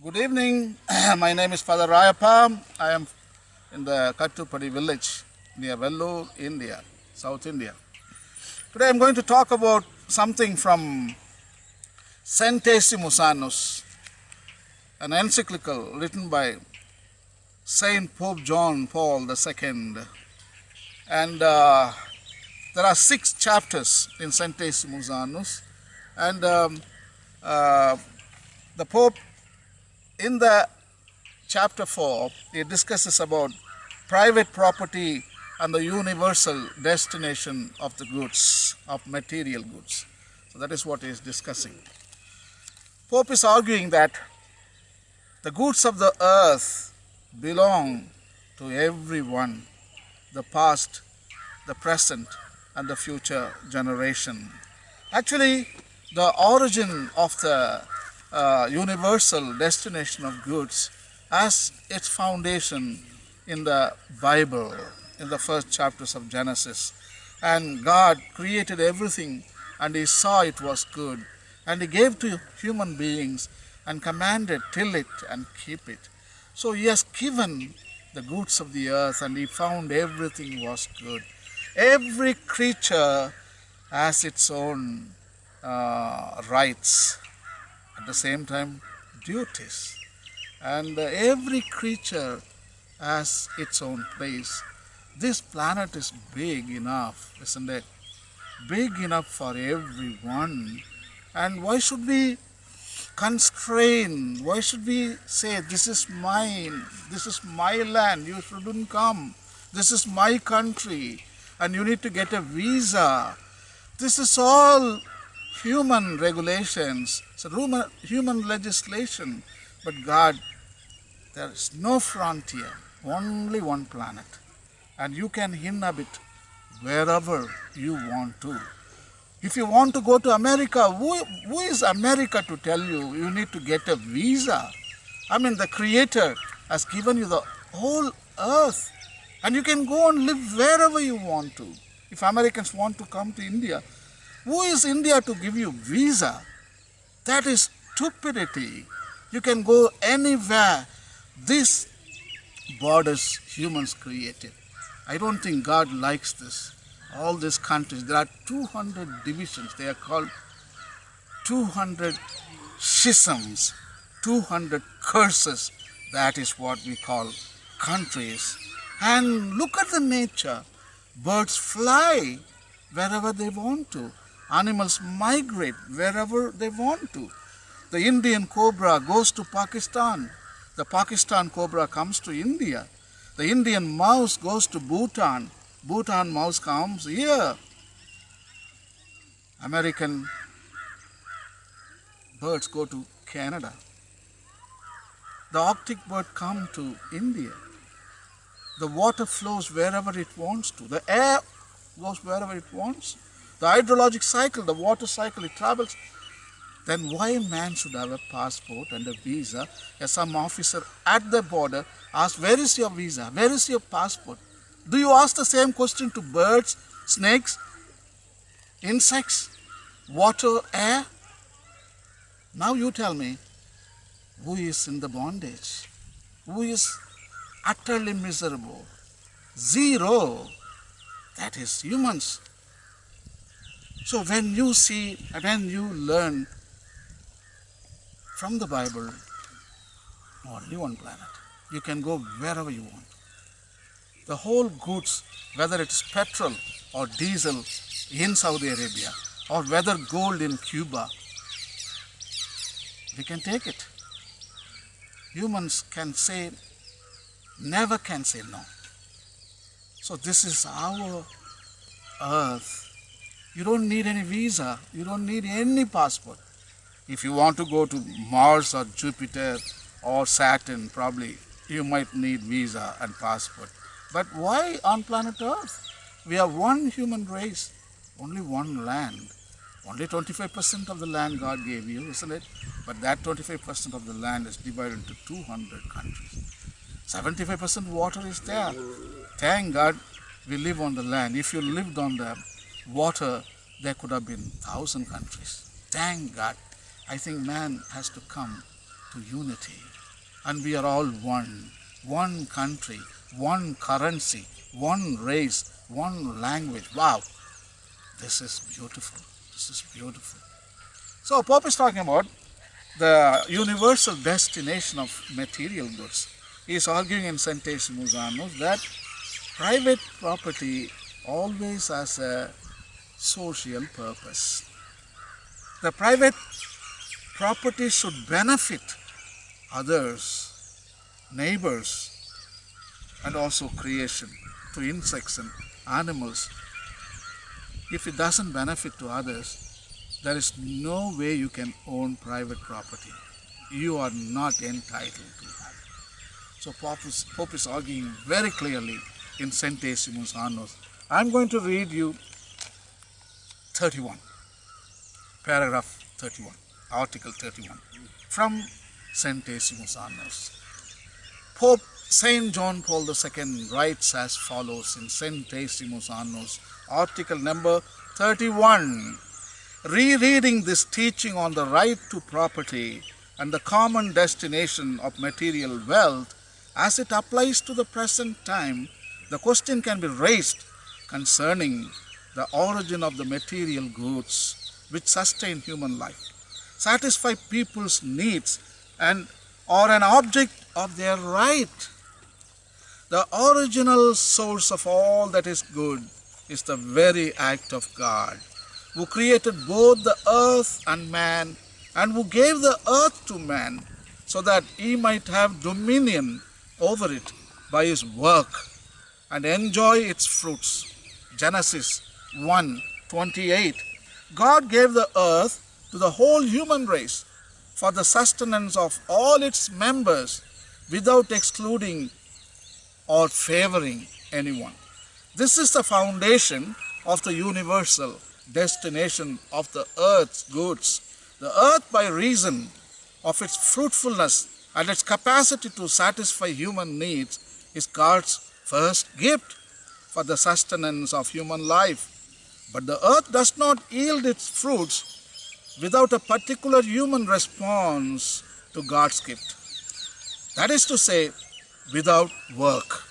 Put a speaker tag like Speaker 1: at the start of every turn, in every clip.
Speaker 1: Good evening. My name is Father Rayappa. I am in the Kattupadi village near Vellore, India, South India. Today I am going to talk about something from Centesimus Annus, an encyclical written by Saint Pope John Paul II. And there are 6 chapters in Centesimus Annus. And the Pope, in the chapter 4, he discusses about private property and the universal destination of the goods, of material goods. So that is what he is discussing. Pope is arguing that the goods of the earth belong to everyone, the past, the present, and the future generation. Actually, the origin of the universal destination of goods has its foundation in the Bible, in the first chapters of Genesis. And God created everything and He saw it was good. And He gave to human beings and commanded, till it and keep it. So He has given the goods of the earth and He found everything was good. Every creature has its own rights, at the same time duties, and every creature has its own place. This planet is big enough, isn't it? Big enough for everyone. And why should we constrain? Why should we say, this is mine, this is my land, you shouldn't come, this is my country, and you need to get a visa? This is all human regulations, it's a human legislation. But God, there is no frontier, only one planet, and you can inhabit wherever you want to. If you want to go to America, who is America to tell you you need to get a visa? I mean, the Creator has given you the whole earth, and you can go and live wherever you want to. If Americans want to come to India, who is India to give you visa? That is stupidity. You can go anywhere. These borders humans created. I don't think God likes this. All these countries, there are 200 divisions. They are called 200 schisms, 200 curses. That is what we call countries. And look at the nature. Birds fly wherever they want to. Animals migrate wherever they want to. The Indian cobra goes to Pakistan. The Pakistan cobra comes to India. The Indian mouse goes to Bhutan. Bhutan mouse comes here. American birds go to Canada. The Arctic bird comes to India. The water flows wherever it wants to. The air goes wherever it wants. The hydrologic cycle, the water cycle, it travels. Then why man should have a passport and a visa? As some officer at the border asks, where is your visa? Where is your passport? Do you ask the same question to birds, snakes, insects, water, air? Now you tell me, who is in the bondage? Who is utterly miserable? Zero. That is humans. So when you see, when you learn from the Bible, only one planet. You can go wherever you want. The whole goods, whether it is petrol or diesel in Saudi Arabia, or whether gold in Cuba, we can take it. Humans can say, never can say no. So this is our earth. You don't need any visa. You don't need any passport. If you want to go to Mars or Jupiter or Saturn, probably you might need visa and passport. But why on planet Earth? We are one human race, only one land. Only 25% of the land God gave you, isn't it? But that 25% of the land is divided into 200 countries. 75% water is there. Thank God we live on the land. If you lived on the water, there could have been 1,000 countries. Thank God. I think man has to come to unity. and we are all one country, one currency, one race, one language. Wow, this is beautiful. This is beautiful. So Pope is talking about the universal destination of material goods. He is arguing in Centesimus Annus that private property always has a social purpose. The private property should benefit others, neighbors, and also creation, to insects and animals. If it doesn't benefit to others, there is no way you can own private property. You are not entitled to that. So Pope is arguing very clearly in Centesimus Annus. I'm going to read you 31, paragraph 31, article 31 from Centesimus Annus. Pope Saint John Paul II writes as follows in Centesimus Annus, article number 31. Rereading this teaching on the right to property and the common destination of material wealth as it applies to the present time, the question can be raised concerning the origin of the material goods which sustain human life, satisfy people's needs, and are an object of their right. The original source of all that is good is the very act of God, who created both the earth and man, and who gave the earth to man so that he might have dominion over it by his work and enjoy its fruits. Genesis 1:28. God gave the earth to the whole human race for the sustenance of all its members without excluding or favoring anyone. This is the foundation of the universal destination of the earth's goods. The earth, by reason of its fruitfulness and its capacity to satisfy human needs, is God's first gift for the sustenance of human life. But the earth does not yield its fruits without a particular human response to God's gift. That is to say, without work.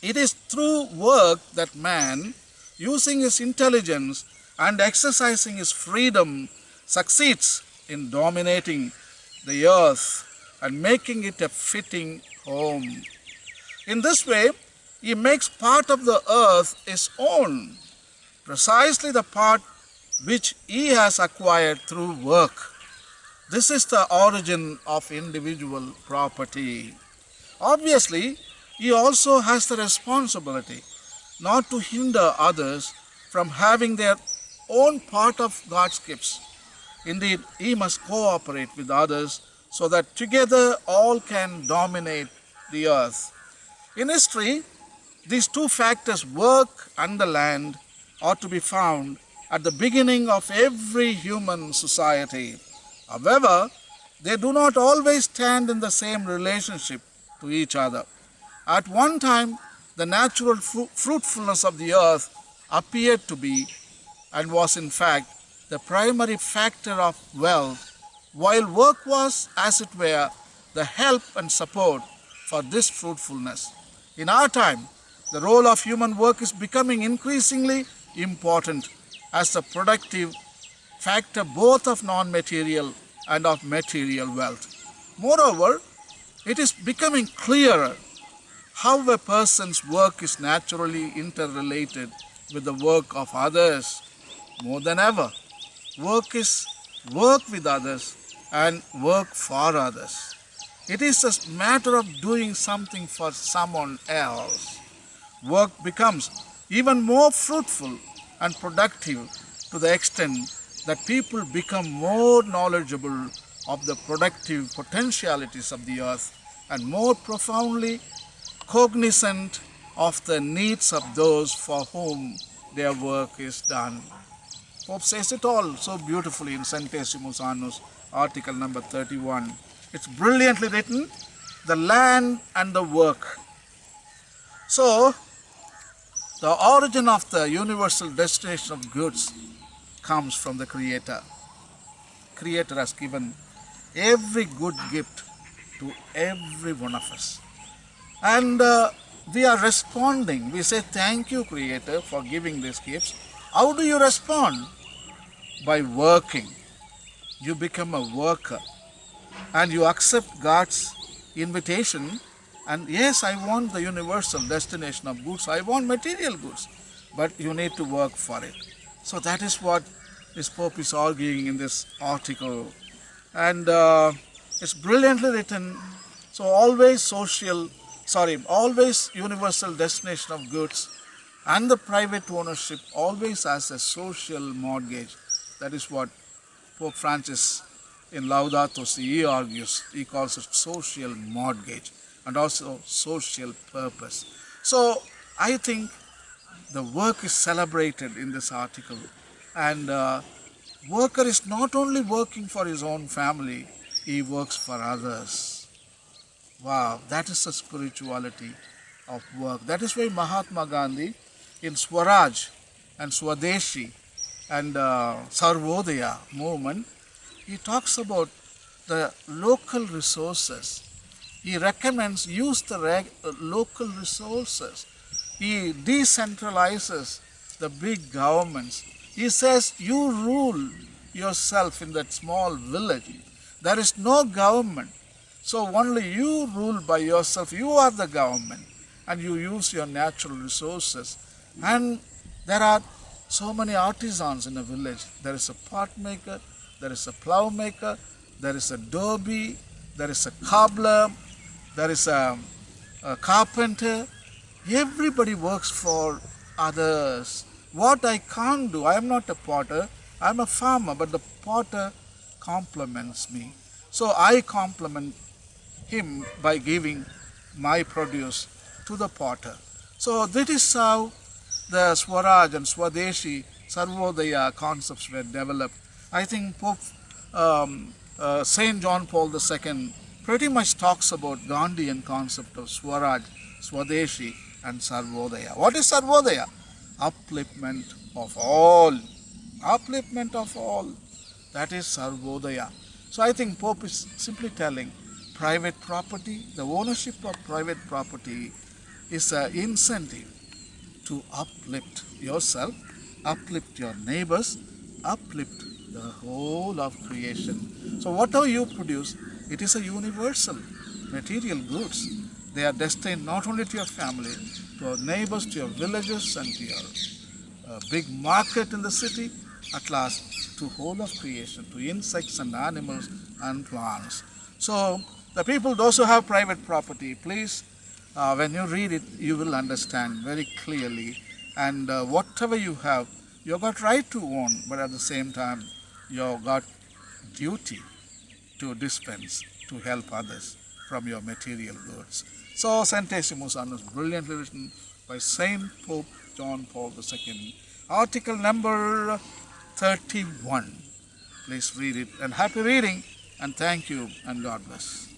Speaker 1: It is through work that man, using his intelligence and exercising his freedom, succeeds in dominating the earth and making it a fitting home. In this way, he makes part of the earth his own, precisely the part which he has acquired through work. This is the origin of individual property. Obviously, he also has the responsibility not to hinder others from having their own part of God's gifts. Indeed, he must cooperate with others so that together all can dominate the earth. In history, these two factors, work and the land, are to be found at the beginning of every human society. However, they do not always stand in the same relationship to each other. At one time, the natural fruitfulness of the earth appeared to be and was in fact the primary factor of wealth, while work was, as it were, the help and support for this fruitfulness. In our time, the role of human work is becoming increasingly important as the productive factor both of non-material and of material wealth. Moreover, it is becoming clearer how a person's work is naturally interrelated with the work of others. More than ever, work is work with others and work for others. It is a matter of doing something for someone else. Work becomes even more fruitful and productive to the extent that people become more knowledgeable of the productive potentialities of the earth and more profoundly cognizant of the needs of those for whom their work is done. Pope says it all so beautifully in Centesimus Annus, article number 31. It's brilliantly written, the land and the work. So, the origin of the universal destination of goods comes from the Creator. Creator has given every good gift to every one of us. And we are responding. We say, thank you, Creator, for giving these gifts. How do you respond? By working. You become a worker and you accept God's invitation. And yes, I want the universal destination of goods. I want material goods, but you need to work for it. So that is what this Pope is arguing in this article. And it's brilliantly written. So always always universal destination of goods, and the private ownership always as a social mortgage. That is what Pope Francis in Laudato Si he argues. He calls it social mortgage and also social purpose. So I think the work is celebrated in this article, and worker is not only working for his own family, he works for others. Wow, that is the spirituality of work. That is why Mahatma Gandhi in Swaraj and Swadeshi and Sarvodaya movement, he talks about the local resources. He recommends use the local resources. He decentralizes the big governments. He says you rule yourself in that small village. There is no government. So only you rule by yourself. You are the government and you use your natural resources. And there are so many artisans in a village. There is a pot maker, there is a plow maker, there is a dhobi, there is a cobbler, there is a carpenter. Everybody works for others. What I can't do, I am not a potter, I am a farmer, but the potter compliments me. So I compliment him by giving my produce to the potter. So that is how the Swaraj and Swadeshi, Sarvodaya concepts were developed. I think Pope Saint John Paul II pretty much talks about Gandhian concept of Swaraj, Swadeshi and Sarvodaya. What is Sarvodaya? Upliftment of all. Upliftment of all. That is Sarvodaya. So I think Pope is simply telling private property, the ownership of private property is an incentive to uplift yourself, uplift your neighbors, uplift the whole of creation. So whatever you produce, it is a universal material goods. They are destined not only to your family, to your neighbors, to your villages and to your big market in the city, at last to whole of creation, to insects and animals and plants. So the people, those who have private property, please, when you read it, you will understand very clearly. And whatever you have got right to own, but at the same time, you got duty to dispense, to help others from your material goods. So Centesimus Annus, brilliantly written by Saint Pope John Paul II. Article number 31. Please read it, and happy reading, and thank you, and God bless.